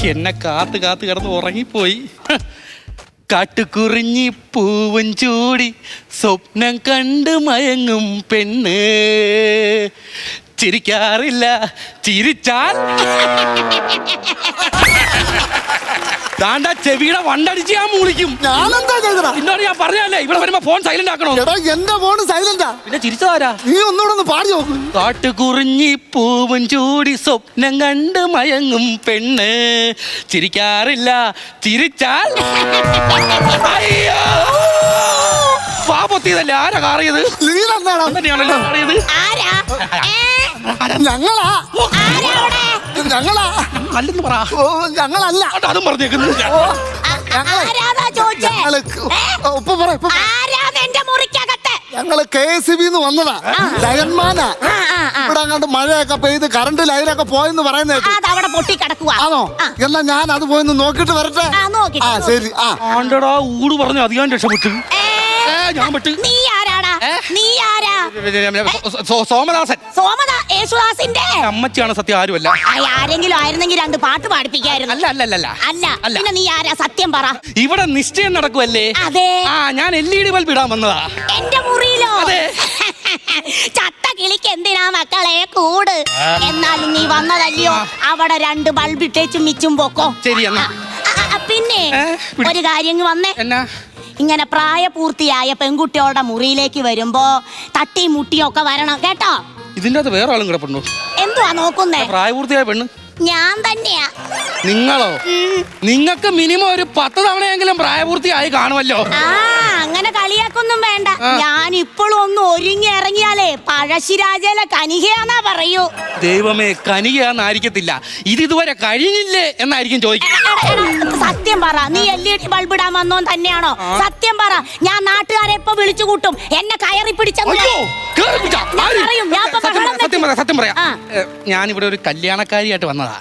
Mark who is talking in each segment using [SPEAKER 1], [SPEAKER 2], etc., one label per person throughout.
[SPEAKER 1] എന്നെ കാത്ത് കാത്ത് കിടന്ന് ഉറങ്ങിപ്പോയി. കാട്ടുകുറിഞ്ഞി പൂവും ചൂടി സ്വപ്നം കണ്ട് മയങ്ങും പെണ്ണ് ചിരിക്കാറില്ല, ചിരിച്ചാൽ താണ്ട ചെവിയുടെ വണ്ടടിച്ച് ഞാൻ മൂളിക്കും.
[SPEAKER 2] ഞാനെന്താ ചെയ്തടാ?
[SPEAKER 1] എന്നോട് ഞാൻ പറഞ്ഞല്ലേ ഇവിടെ വരുമ്പോ ഫോൺ സൈലന്റ് ആക്കണോ.
[SPEAKER 2] എടാ എന്റെ ഫോൺ സൈലന്റാ.
[SPEAKER 1] പിന്നെ ചിരിച്ചതാരാ?
[SPEAKER 2] നീ ഒന്നുകൂടെ ഒന്ന് പാടി നോക്ക്.
[SPEAKER 1] കാട്ടുകുറിഞ്ഞി പൂവും ചൂടി സ്വപ്നം കണ്ട് മയങ്ങും പെണ്ണ് ചിരിക്കാറില്ല, ചിരിച്ചാൽ അയ്യോ പാപത്തിയതല്ലേ. ആരാ കാറിയത്?
[SPEAKER 2] നീ തന്നെയാണോ?
[SPEAKER 1] തന്നെയാണല്ലോ കാറിയത്.
[SPEAKER 2] ഞങ്ങളാ ഞങ്ങളാ
[SPEAKER 1] അല്ലെന്ന് പറ.
[SPEAKER 2] ഓ ഞങ്ങളല്ല.
[SPEAKER 1] അതും പറഞ്ഞേക്കുന്നു.
[SPEAKER 2] ഞങ്ങള് KSB വന്നതാ. ലയൻമാനാ. ഇവിടെ അങ്ങോട്ട് മഴയൊക്കെ പെയ്ത് കറണ്ട് ലൈനൊക്കെ പോയെന്ന് പറയുന്നത്. ആണോ? എന്നാ ഞാൻ അത് പോയെന്ന് നോക്കിട്ട് വരട്ടെ. ആ ശരി.
[SPEAKER 1] ആണ്ടടാ ഊട് പറഞ്ഞു അധികം രക്ഷപ്പെട്ടു. ഞാൻ പെട്ട്.
[SPEAKER 3] നീ ആരാടാ? നീ ആരാ?
[SPEAKER 1] സോമദാസൻ.
[SPEAKER 3] യേശുദാസിന്റെ
[SPEAKER 1] അമ്മച്ചിയാണ് സത്യം, ആരുമല്ല.
[SPEAKER 3] ആരെങ്കിലും ആയിരുന്നെങ്കിൽ 2 പാട്ട് പാടിപ്പിക്കായിരുന്നു. അല്ല പിന്നെ നീ ആരാ? സത്യം പറ.
[SPEAKER 1] ഇവിടെ നിശ്ചയം നടക്കുവല്ലേ?
[SPEAKER 3] അതെ.
[SPEAKER 1] ഞാൻ LED ബൾബ് ഇടാൻ വന്നതാ.
[SPEAKER 3] എന്റെ മുറിയിലോ? ചത്ത കിളിക്ക് എന്തിനാ മക്കളെ കൂട്? എന്നാലും നീ വന്നതല്ലയോ, അവിടെ 2 ബൾബ് ഇട്ടേച്ചും മിച്ചും പോക്കോ.
[SPEAKER 1] ശരി എന്നാ.
[SPEAKER 3] പിന്നെ ഒരു കാര്യം വന്നേ.
[SPEAKER 1] എന്നാ?
[SPEAKER 3] ഇങ്ങനെ പ്രായപൂർത്തിയായ പെൺകുട്ടിയോടെ മുറിയിലേക്ക് വരുമ്പോ തട്ടിയും മുട്ടിയും ഒക്കെ വരണം കേട്ടോ.
[SPEAKER 1] ഇതിന്റെ അത് വേറെ ആളും കിടപ്പുണ്ടോ?
[SPEAKER 3] എന്തുവാ നോക്കുന്നേ?
[SPEAKER 1] പ്രായപൂർത്തിയായ പെണ്ണ്
[SPEAKER 3] ഞാൻ തന്നെയാ.
[SPEAKER 1] നിങ്ങളോ? നിങ്ങൾക്ക് മിനിമം ഒരു 10 തവണയെങ്കിലും പ്രായപൂർത്തിയായി കാണുമല്ലോ.
[SPEAKER 3] അങ്ങനെ കളിയാക്കൊന്നും വേണ്ട. ഞാൻ ഇപ്പോഴും ഒന്ന് ഒരുങ്ങി ഇറങ്ങിയാലേ പഴശ്ശിരാജയിലെ കനികയാന്നാ പറയൂ.
[SPEAKER 1] ദൈവമേ, കനികയാന്നായിരിക്കത്തില്ല, ഇതുവരെ കഴിഞ്ഞില്ലേ എന്നായിരിക്കും ചോദിക്കുന്നത്.
[SPEAKER 3] സത്യം പറ, നീ LED ബൾബ് ഇടാൻ വന്നോ തന്നെയാണോ? സത്യം പറ. ഞാൻ നാട്ടുകാരെ എപ്പോ വിളിച്ചു കൂട്ടും എന്നെ കയറി പിടിച്ചെന്ന്.
[SPEAKER 1] സത്യം പറയാം, ഞാനിവിടെ ഒരു കല്യാണക്കാരിയായിട്ട് വന്നതാ.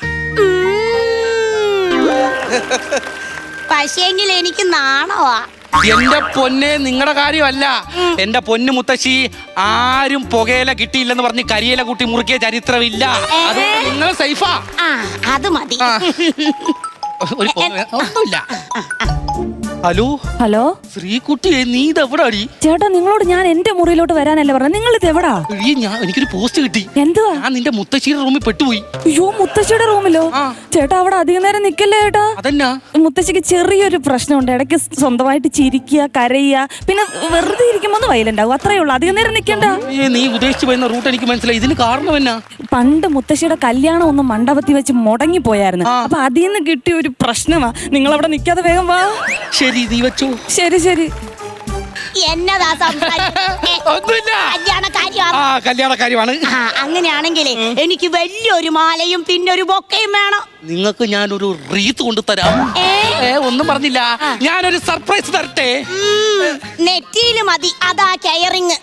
[SPEAKER 3] പക്ഷേങ്കിൽ എനിക്ക് നാണവാ.
[SPEAKER 1] എന്റെ പൊന്നെ, നിങ്ങളുടെ കാര്യമല്ല. എന്റെ പൊന്നു മുത്തശ്ശി, ആരും പുകയില കിട്ടിയില്ലെന്ന് പറഞ്ഞ് കരിയില കൂട്ടി മുറുക്കിയ ചരിത്രമില്ല. അത് നിങ്ങൾ സേഫാ.
[SPEAKER 3] അത് മതി.
[SPEAKER 1] ഒന്നുമില്ല. ഹലോ
[SPEAKER 4] ഹലോ
[SPEAKER 1] ശ്രീകുട്ടിയെ, നീ ഇതെവിടാ?
[SPEAKER 4] ചേട്ടാ, നിങ്ങളോട് ഞാൻ എന്റെ മുറിയിലോട്ട് വരാനല്ലേ പറഞ്ഞത്, നിങ്ങൾ ഇത് എവിടാ?
[SPEAKER 1] എനിക്കൊരു പോസ്റ്റ് കിട്ടി.
[SPEAKER 4] എന്തുവാ?
[SPEAKER 1] ഞാൻ നിന്റെ മുത്തശ്ശിയുടെ റൂമിൽ പെട്ടുപോയി.
[SPEAKER 4] അയ്യോ, മുത്തശ്ശിയുടെ റൂമിലോ? ചേട്ടാ, അവിടെ അധികം നേരം നിക്കല്ലേ ചേട്ടാ.
[SPEAKER 1] അതെന്നാ?
[SPEAKER 4] മുത്തശ്ശിക്ക് ചെറിയൊരു പ്രശ്നമുണ്ട്. ഇടയ്ക്ക് സ്വന്തമായിട്ട് ചിരിക്കുക, കരയുക, പിന്നെ വെറുതെ ഇരിക്കുമ്പോ വയലന്റ് ആവും. അത്രേ ഉള്ളൂ, അധികം നേരം നിക്കണ്ട.
[SPEAKER 1] നീ ഉദ്ദേശിച്ചു പോയിരുന്ന റൂട്ട് എനിക്ക് മനസ്സിലായി. ഇതിന് കാരണം എന്നാ?
[SPEAKER 4] പണ്ട് മുത്തശ്ശിയുടെ കല്യാണം ഒന്ന് മണ്ഡപത്തിൽ വെച്ച് മുടങ്ങിപ്പോയായിരുന്നു. അപ്പൊ അതിൽ നിന്ന് കിട്ടിയ ഒരു പ്രശ്നമാ. നിങ്ങൾ അവിടെ നിക്കാതെ വേഗം വാ.
[SPEAKER 1] ശരി, നീ വെച്ചോ.
[SPEAKER 4] ശരി ശരി.
[SPEAKER 3] എന്നതാ
[SPEAKER 1] കല്യാണക്കാരിയാണ്.
[SPEAKER 3] അങ്ങനെയാണെങ്കിലേ എനിക്ക് വലിയൊരു മാലയും പിന്നെ ഒരു ബൊക്കയും വേണം.
[SPEAKER 1] നിങ്ങൾക്ക് ഞാനൊരു റീത്ത് കൊണ്ടു തരാം. ഒന്നും പറഞ്ഞില്ല, ഞാനൊരു സർപ്രൈസ് തരട്ടെ.
[SPEAKER 3] നെറ്റിയില് മതി, അതാ കെയറിങ്.